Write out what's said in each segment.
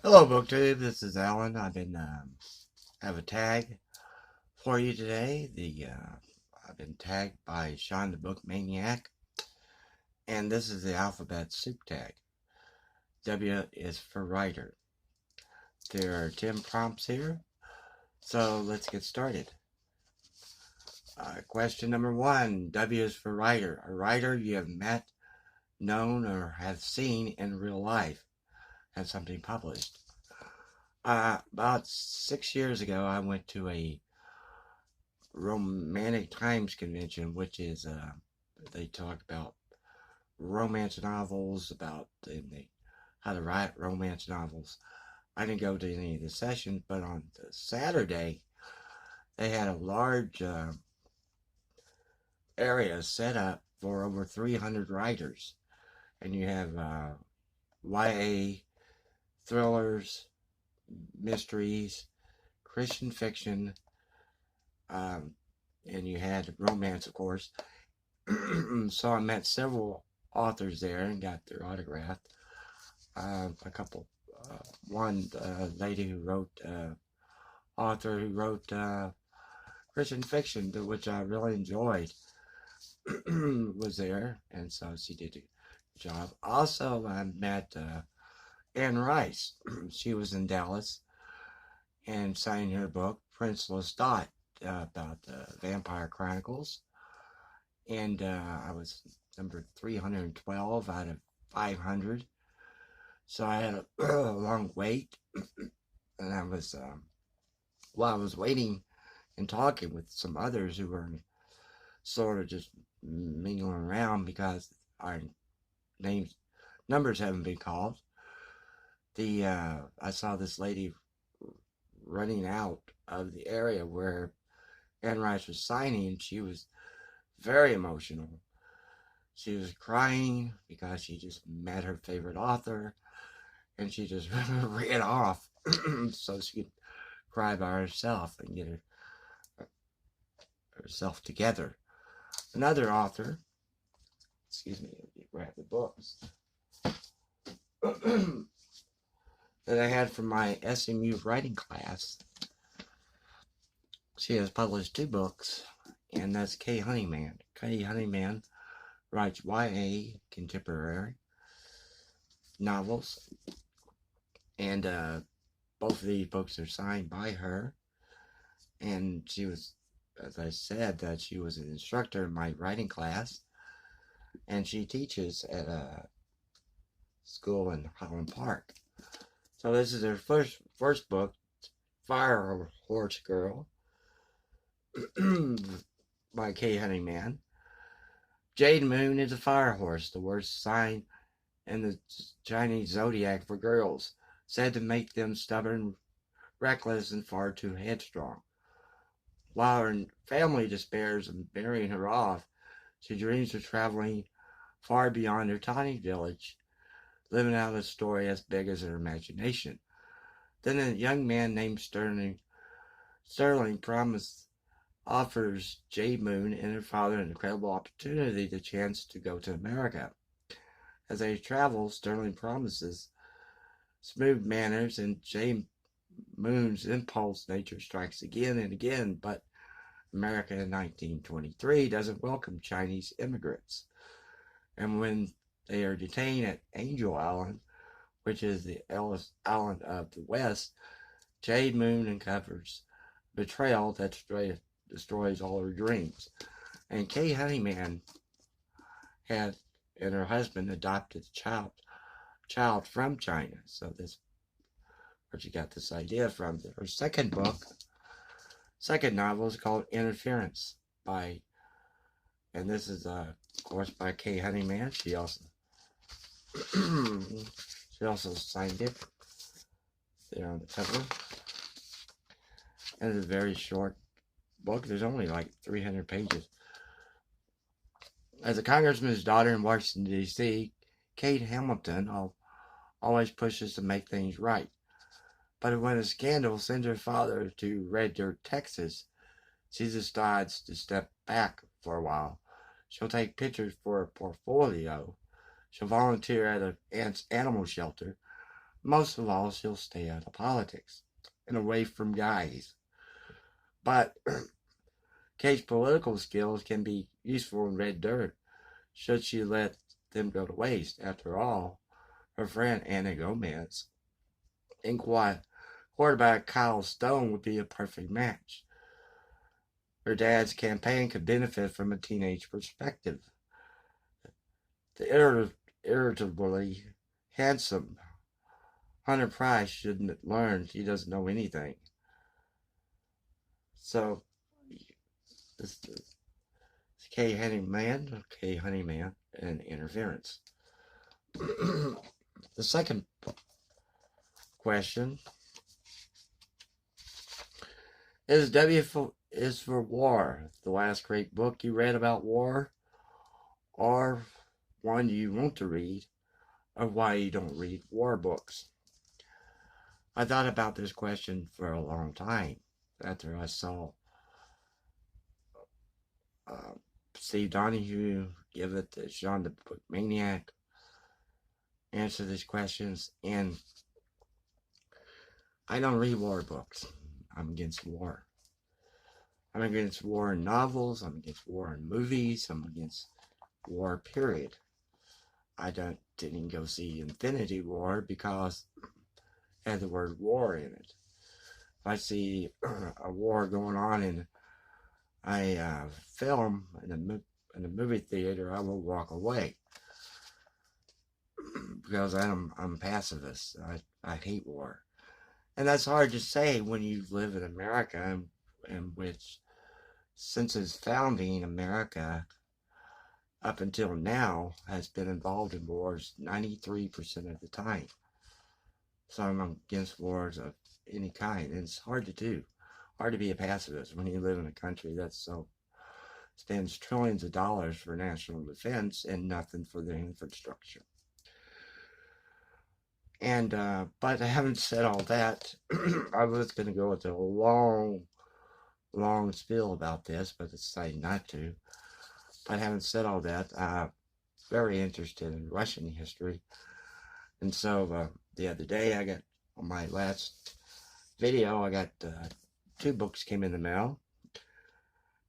Hello, BookTube. This is Alan. I've been have a tag for you today. I've been tagged by Shawn the Book Maniac, and this is the alphabet soup tag. W is for writer. There are 10 prompts here, so let's get started. Question number 1. W is for writer. A writer you have met, known, or have seen in real life. Have something published. About 6 years ago, I went to a Romantic Times convention, which is they talk about romance novels, about how to write romance novels. I didn't go to any of the sessions, but on the Saturday they had a large area set up for over 300 writers, and you have YA, thrillers, mysteries, Christian fiction, um, and you had romance, of course. So I met several authors there and got their autograph. A couple, one lady who wrote, author who wrote Christian fiction, which I really enjoyed, was there, and so she did a good job. Also, I met Anne Rice. She was in Dallas and signed her book, Princeless Dot, about Vampire Chronicles. And I was number 312 out of 500. So I had a long wait, and while I was waiting and talking with some others who were sort of just mingling around because our names, numbers haven't been called. I saw this lady running out of the area where Anne Rice was signing, and she was very emotional. She was crying because she just met her favorite author, and she just ran off so she could cry by herself and get herself together. Another author, excuse me, let me grab the books, that I had from my SMU writing class. She has published 2 books, and that's Kay Honeyman. Kay Honeyman writes YA contemporary novels, and both of these books are signed by her. And she was, as I said, that she was an instructor in my writing class, and she teaches at a school in Highland Park. So this is her first book, Fire Horse Girl, by Kay Honeyman. Jade Moon is a fire horse, the worst sign in the Chinese zodiac for girls, said to make them stubborn, reckless, and far too headstrong. While her family despairs of marrying her off, she dreams of traveling far beyond her tiny village, living out a story as big as her imagination. Then a young man named Sterling offers Jade Moon and her father an incredible opportunity, the chance to go to America. As they travel, Sterling promises smooth manners, and Jade Moon's impulse nature strikes again and again, but America in 1923 doesn't welcome Chinese immigrants. And when they are detained at Angel Island, which is the Ellis Island of the West, Jade Moon uncovers betrayal that destroys all her dreams. And Kay Honeyman had and her husband adopted a child from China. So this where she got this idea from. Her second novel is called Interference and this is of course by Kay Honeyman. She also signed it there on the cover. And it's a very short book. There's only like 300 pages. As a congressman's daughter in Washington, D.C., Kate Hamilton always pushes to make things right. But when a scandal sends her father to Red Dirt, Texas, she decides to step back for a while. She'll take pictures for a portfolio. She'll volunteer at an animal shelter, Most of all, she'll stay out of politics and away from guys. But Kate's political skills can be useful in red dirt should she let them go to waste. After all, her friend Anna Gomez and quarterback Kyle Stone would be a perfect match. Her dad's campaign could benefit from a teenage perspective. The irritably handsome Hunter Price shouldn't learn he doesn't know anything. So, this is Kay Honeyman, and interference. The second question is is for war the last great book you read about war, or one you want to read, or why you don't read war books? I thought about this question for a long time after I saw Steve Donahue give it to Shawn the book Maniac, answer these questions, and I don't read war books. I'm against war. I'm against war in novels. I'm against war in movies. I'm against war, period. I didn't go see Infinity War because it had the word war in it. If I see a war going on in a film in a movie theater, I will walk away because I'm pacifist. I hate war. And that's hard to say when you live in America, in which, since its founding, America, up until now, has been involved in wars 93% of the time. So I'm against wars of any kind, and it's hard to do. Hard to be a pacifist when you live in a country that spends trillions of dollars for national defense and nothing for their infrastructure. And but I haven't said all that. I was going to go into a long spiel about this, but decided not to. But I haven't said all that. Very interested in Russian history, and so the other day I got on my last video. I got 2 books came in the mail,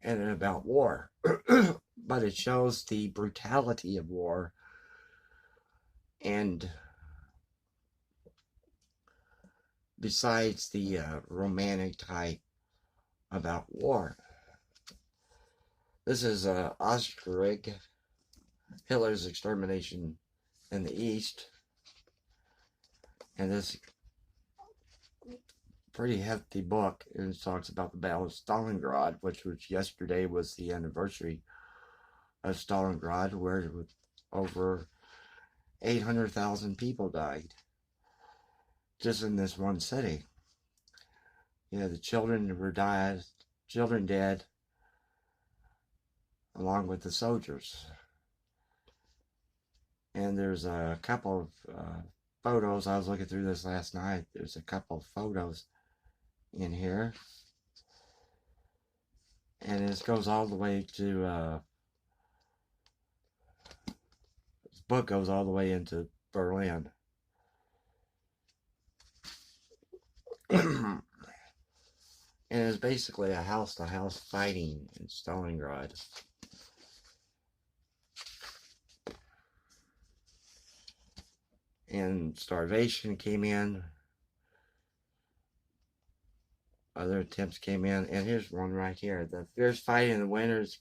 and they're about war, but it shows the brutality of war and. Besides the romantic type about war. This is Osterrig, Hitler's Extermination in the East. And this pretty hefty book, and it talks about the Battle of Stalingrad, which yesterday was the anniversary of Stalingrad, where over 800,000 people died. Just in this one city. The children dead, along with the soldiers. And there's a couple of photos. I was looking through this last night. There's a couple of photos in here. And this goes all the way to, this book goes all the way into Berlin. And it's basically a house-to-house fighting in Stalingrad. And starvation came in. Other attempts came in. And here's one right here. The fierce fighting in the winter is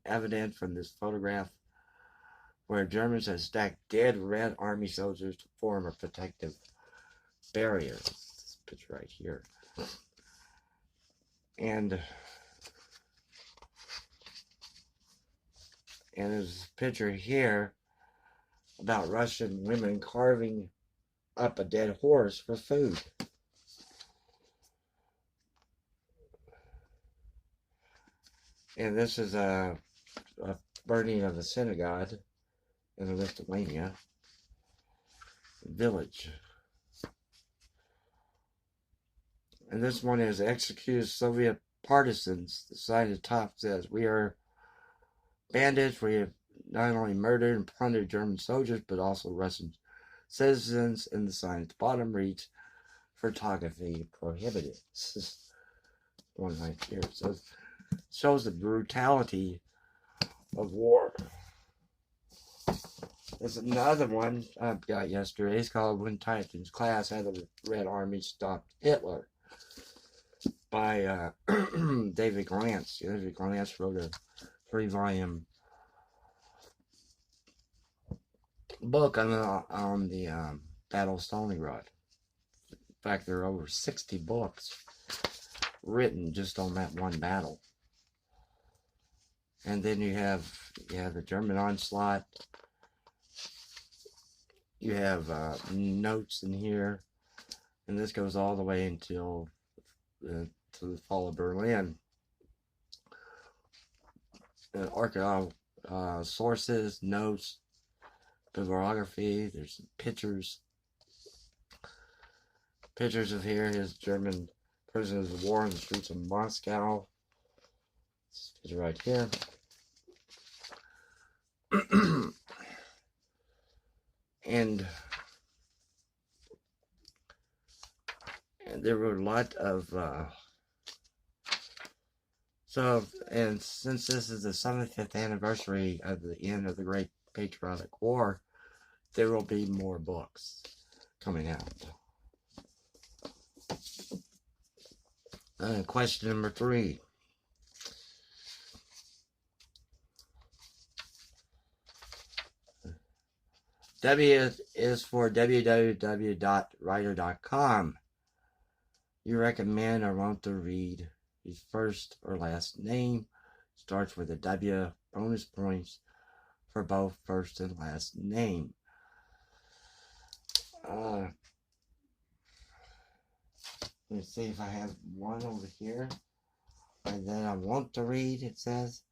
evident from this photograph, where Germans have stacked dead Red Army soldiers to form a protective barrier. This picture right here. And there's a picture here about Russian women carving up a dead horse for food. And this is a burning of a synagogue in Lithuania village. And this one is execute Soviet partisans. The sign at the top says, "We are bandits. We have not only murdered and plundered German soldiers, but also Russian citizens and the sign at the bottom reads, photography prohibited. This is one right here. It says, shows the brutality of war. There's another one I got yesterday. It's called When Titan's Class How the Red Army Stopped Hitler by David Glantz. David Glantz wrote a 3-volume book on the Battle of Stalingrad. In fact, there are over 60 books written just on that one battle. And then you have the German onslaught. You have notes in here, and this goes all the way until to the fall of Berlin. Archaeological sources, notes, bibliography. There's pictures. Pictures of here his German prisoners of war in the streets of Moscow. This picture right here. And there were a lot of and since this is the 75th anniversary of the end of the Great Patriotic War, there will be more books coming out. Question number 3. W is for www.writer.com. You recommend or want to read his first or last name. Starts with a W. Bonus points for both first and last name. Let me see if I have one over here. And then I want to read, it says.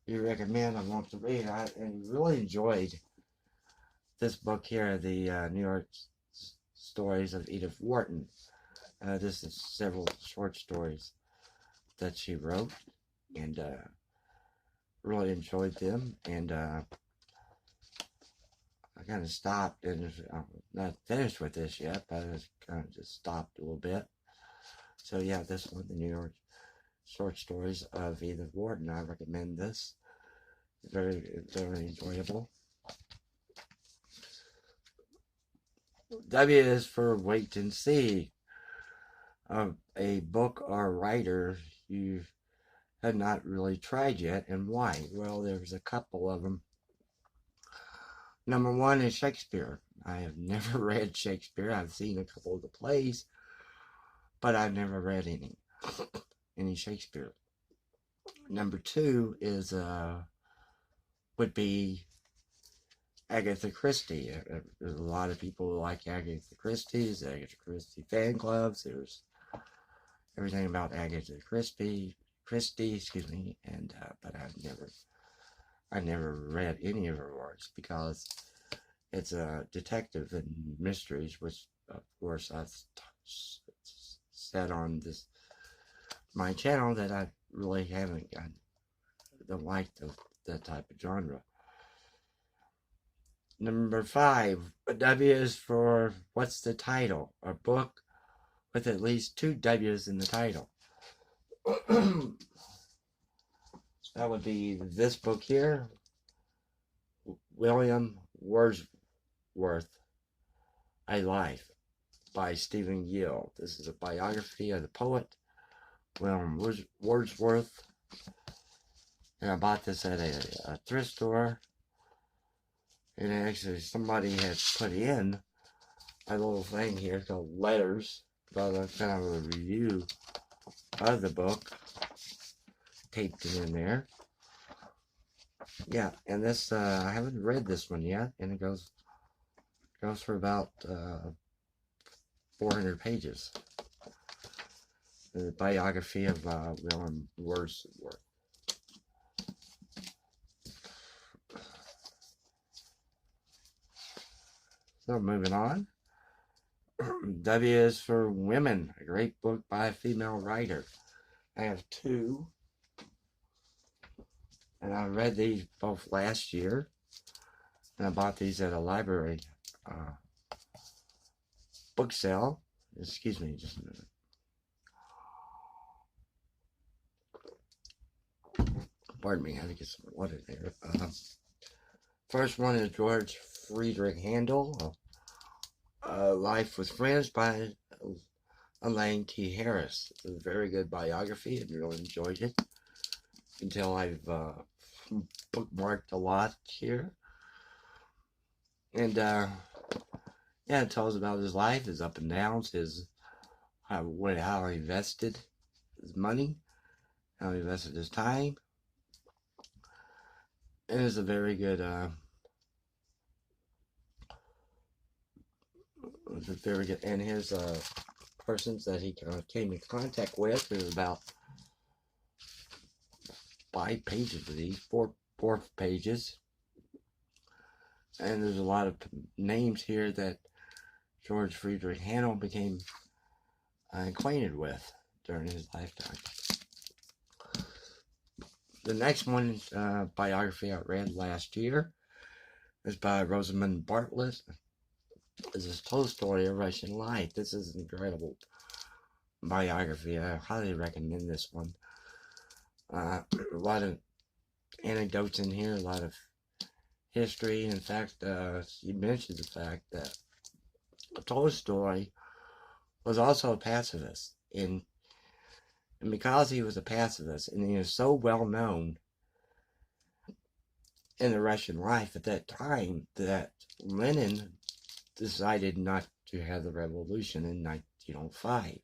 You recommend, I want to read. I really enjoyed this book here, the New York Stories of Edith Wharton. This is several short stories that she wrote, and really enjoyed them. And I kind of stopped, and I'm not finished with this yet, but I kind of just stopped a little bit. So yeah, this one, the New York Short Stories of Edith Wharton. I recommend this. Very, very enjoyable. W is for wait and see. A book or writer you have not really tried yet, and why? Well, there's a couple of them. Number 1 is Shakespeare. I have never read Shakespeare. I've seen a couple of the plays, but I've never read any Shakespeare. Number 2 is would be Agatha Christie. There's a lot of people who like Agatha Christie's, Agatha Christie fan clubs. There's everything about Agatha Christie, excuse me, and but I never read any of her works because it's a detective and mysteries, which of course I've said on my channel that I really haven't don't like that type of genre. Number 5, W is for what's the title? A book with at least 2 W's in the title. That would be this book here, William Wordsworth, A Life by Stephen Gill. This is a biography of the poet William Wordsworth. And I bought this at a thrift store. And actually somebody had put in a little thing here called letters, about kind of a review of the book. Taped it in there. Yeah, and this I haven't read this one yet, and it goes for about 400 pages. The biography of William Wordsworth. So moving on. W is for Women, a great book by a female writer. I have 2. And I read these both last year, and I bought these at a library uh, book sale. Excuse me, just a minute. Pardon me, I had to get some water there. First one is George Friedrich Handel, Life with Friends by Elaine T. Harris. It's a very good biography. I really enjoyed it. You can tell I've bookmarked a lot here. And yeah, it tells about his life, his up and downs, his how he invested his money, how he invested his time. And it's a very good and his persons that he came in contact with. There's about 5 pages of these, four pages, and there's a lot of names here that George Friedrich Handel became acquainted with during his lifetime. The next one is biography I read last year. It's by Rosamund Bartlett. This is Tolstoy, A Russian Life. This is an incredible biography. I highly recommend this one. A lot of anecdotes in here, a lot of history. In fact, she mentions the fact that Tolstoy was also a pacifist. And because he was a pacifist and he was so well known in the Russian life at that time that Lenin decided not to have the revolution in 1905.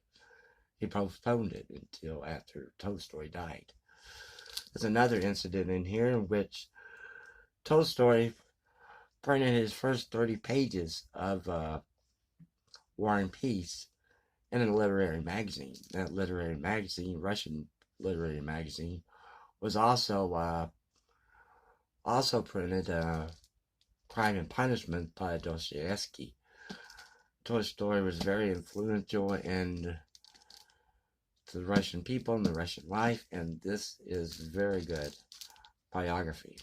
He postponed it until after Tolstoy died. There's another incident in here in which Tolstoy printed his first 30 pages of War and Peace in a literary magazine. That literary magazine, Russian literary magazine, was also printed Crime and Punishment by Dostoevsky. Tolstoy was very influential in the Russian people and the Russian life, and this is very good biography.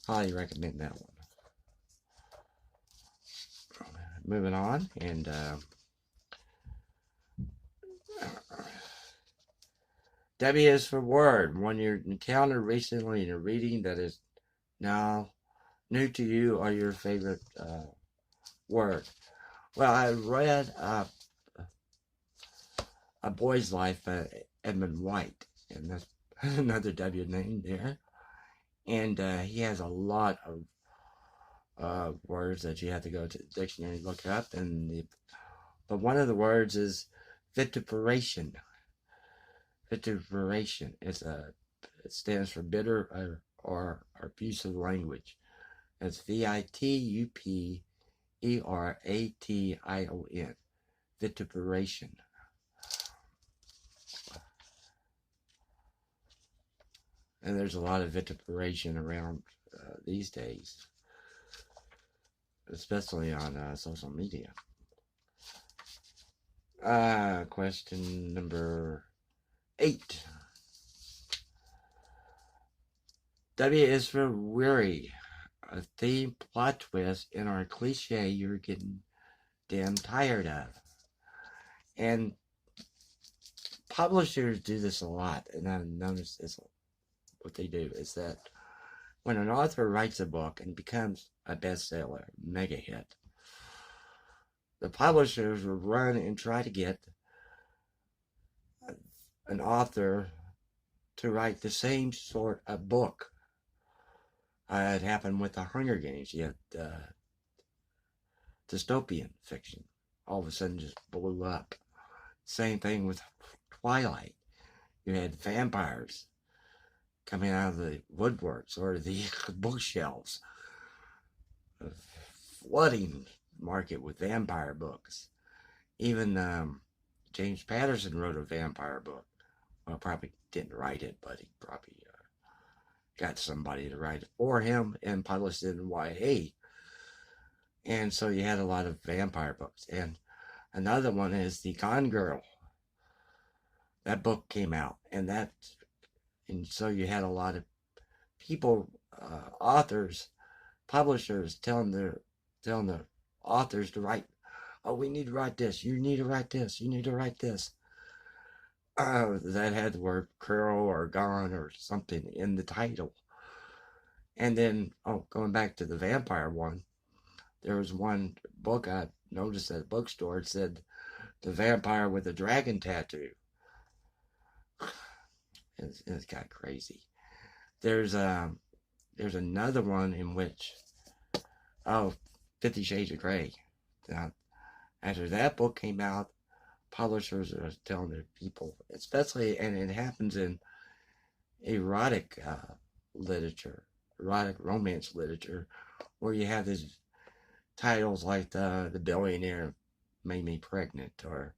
Highly recommend that one. Moving on, and W is for word. One you encountered recently in a reading that is now new to you or your favorite word. Well, I read A Boy's Life by Edmund White, and that's another W name there. And he has a lot of words that you have to go to the dictionary and look up. But one of the words is vituperation. Vituperation. It stands for bitter or abusive language. It's VITUPERATION. Vituperation. And there's a lot of vituperation around these days, especially on social media. Question number 8. W is for weary. A theme plot twist in our cliche you're getting damn tired of. And publishers do this a lot, and I've noticed this. What they do is that when an author writes a book and becomes a bestseller, mega hit, the publishers will run and try to get an author to write the same sort of book. It happened with the Hunger Games. You had dystopian fiction. All of a sudden just blew up. Same thing with Twilight. You had vampires coming out of the woodworks or the bookshelves, flooding market with vampire books. Even James Patterson wrote a vampire book. Well, probably didn't write it, but he probably got somebody to write it for him and published it in YA. And so you had a lot of vampire books. And another one is The Gone Girl. That book came out, and so you had a lot of people, authors, publishers telling the authors to write. Oh, we need to write this. You need to write this. You need to write this. That had the word curl or gone or something in the title. And then, oh, going back to the vampire one, there was one book I noticed at a bookstore. It said the vampire with a dragon tattoo. It's got crazy. There's another one in which, oh, 50 Shades of Grey. Now, after that book came out, publishers are telling their people, especially, and it happens in erotic literature, erotic romance literature, where you have these titles like the billionaire made me pregnant, or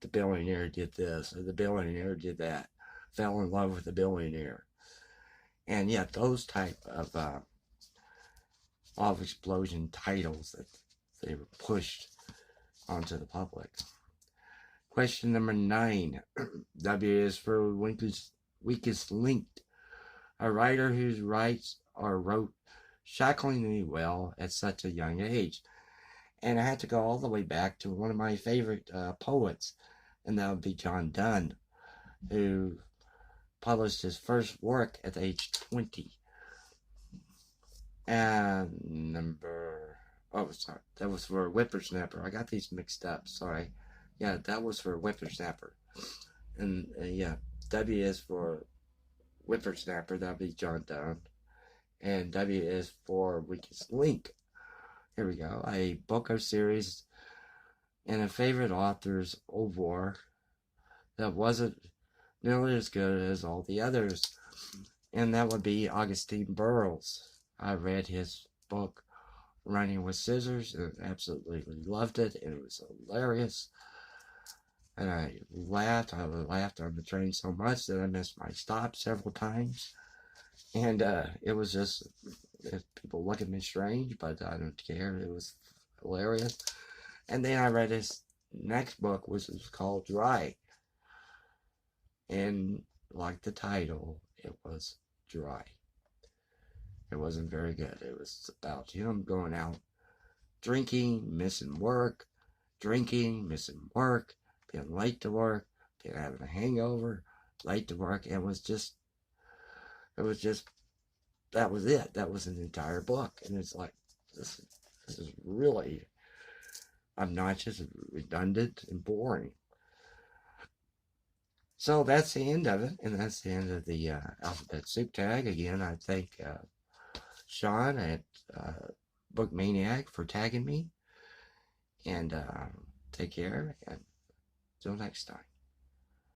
the billionaire did this, or the billionaire did that, fell in love with the billionaire. And yet those type of explosion titles that they were pushed onto the public. Question number 9. W is for weakest linked. A writer whose writes or wrote shockingly well at such a young age. And I had to go all the way back to one of my favorite poets, and that would be John Donne, who published his first work at age 20. And sorry, that was for Whippersnapper. I got these mixed up, sorry. Yeah, that was for Whippersnapper. And yeah, W is for Whippersnapper, that would be John Donne. And W is for Weakest Link. Here we go. A book or series and a favorite author's oeuvre that wasn't nearly as good as all the others. And that would be Augustine Burroughs. I read his book, Running with Scissors, and absolutely loved it, and it was hilarious. And I laughed on the train so much that I missed my stop several times. And it was just, people look at me strange, but I don't care. It was hilarious. And then I read his next book, which was called Dry. And like the title, it was dry. It wasn't very good. It was about him going out drinking, missing work, drinking, missing work, being late to work, being having a hangover, late to work. That was it. That was an entire book. And it's like, this is really obnoxious, redundant, and boring. So that's the end of it, and that's the end of the alphabet soup tag. Again, I thank Shawn at Book Maniac for tagging me, and take care, and till next time.